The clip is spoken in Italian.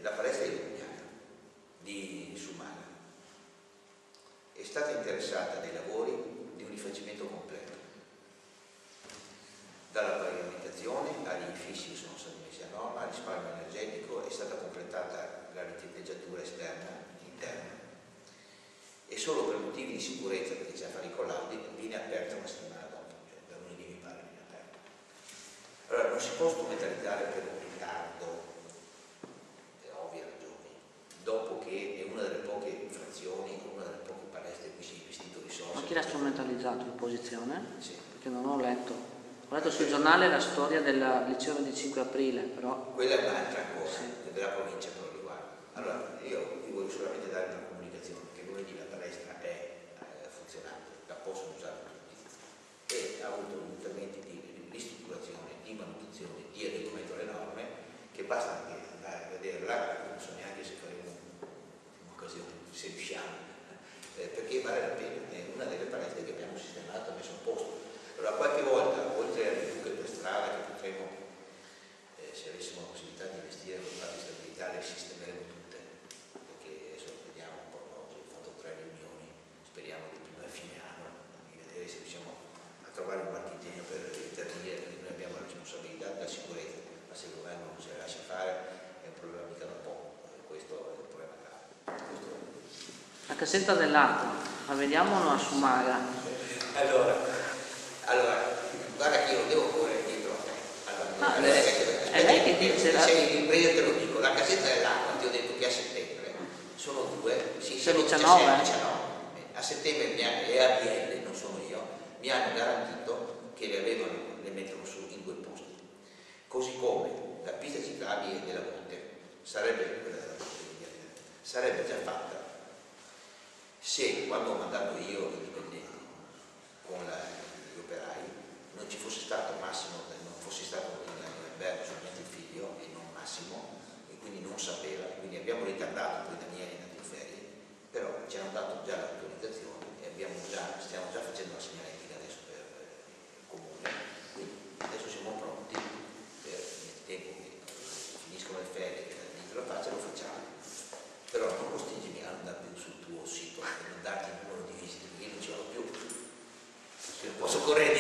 la palestra di Lugnaca, di Sumaga, è stata interessata dai lavori di un rifacimento completo, dalla pavimentazione agli infissi che sono stati messi a norma, al risparmio energetico, è stata completata la ritinteggiatura esterna e interna, e solo per motivi di sicurezza, perché c'è a fare i collaudi, viene aperta una settimana dopo, cioè da lunedì mi pare viene aperta. Allora non si può strumentalizzare per un ritardo, per ovvie ragioni, dopo che è una delle poche infrazioni, una delle poche palestre in cui si è investito risorse. Ma chi l'ha strumentalizzato? L'opposizione? Sì. Perché non ho letto. Ho letto sul giornale la storia del liceo 25 aprile, però... Quella è un'altra cosa, sì, della provincia però riguarda. Allora, io vi voglio solamente dare una comunicazione, che lunedì la palestra è funzionante, la possono usare tutti, e ha avuto interventi di ristrutturazione, di manutenzione, di adeguamento alle norme, che basta anche andare a vederla, non so neanche se faremo un'occasione, se riusciamo, perché vale la pena, è una delle palestre che abbiamo sistemato e messo a posto. Allora qualche volta, oltre alle buche per strada che potremo, se avessimo la possibilità di investire con il patto di stabilità, le sistemeremo tutte, perché adesso vediamo un po' oggi, ho fatto 3 riunioni, speriamo di prima a fine anno, di vedere se riusciamo a trovare un marchingegno per intervenire, perché noi abbiamo la responsabilità della sicurezza, ma se il governo non se la lascia fare è un problema mica da poco, questo è il problema grave. La casetta dell'acqua, la vediamo o no a Sumaga? Allora, guarda che io non devo correre dietro a te. Allora, è lei che dice... Sei impresa, te lo dico, la casetta dell'acqua, ti ho detto che a settembre sono 2, sì, sono 19. 19. A settembre e ABL, non sono io, mi hanno garantito che le mettono su in 2 posti. Così come la pista ciclabile della Monte sarebbe quella della Monte, sarebbe già fatta se quando ho mandato io i dipendenti con gli operai non ci fosse stato Massimo, non fosse stato Alberto solamente il figlio e non Massimo, e quindi non sapeva, quindi abbiamo ritardato, poi Daniele è andato in ferie, però ci hanno dato già l'autorizzazione e stiamo già facendo la segnaletica adesso per il comune, quindi adesso siamo pronti per il tempo che finiscono le ferie, che la faccia, lo facciamo, però non costringimi a andare più sul tuo sito, a non darti il numero di visite, perché io non ci vado più, se non posso correre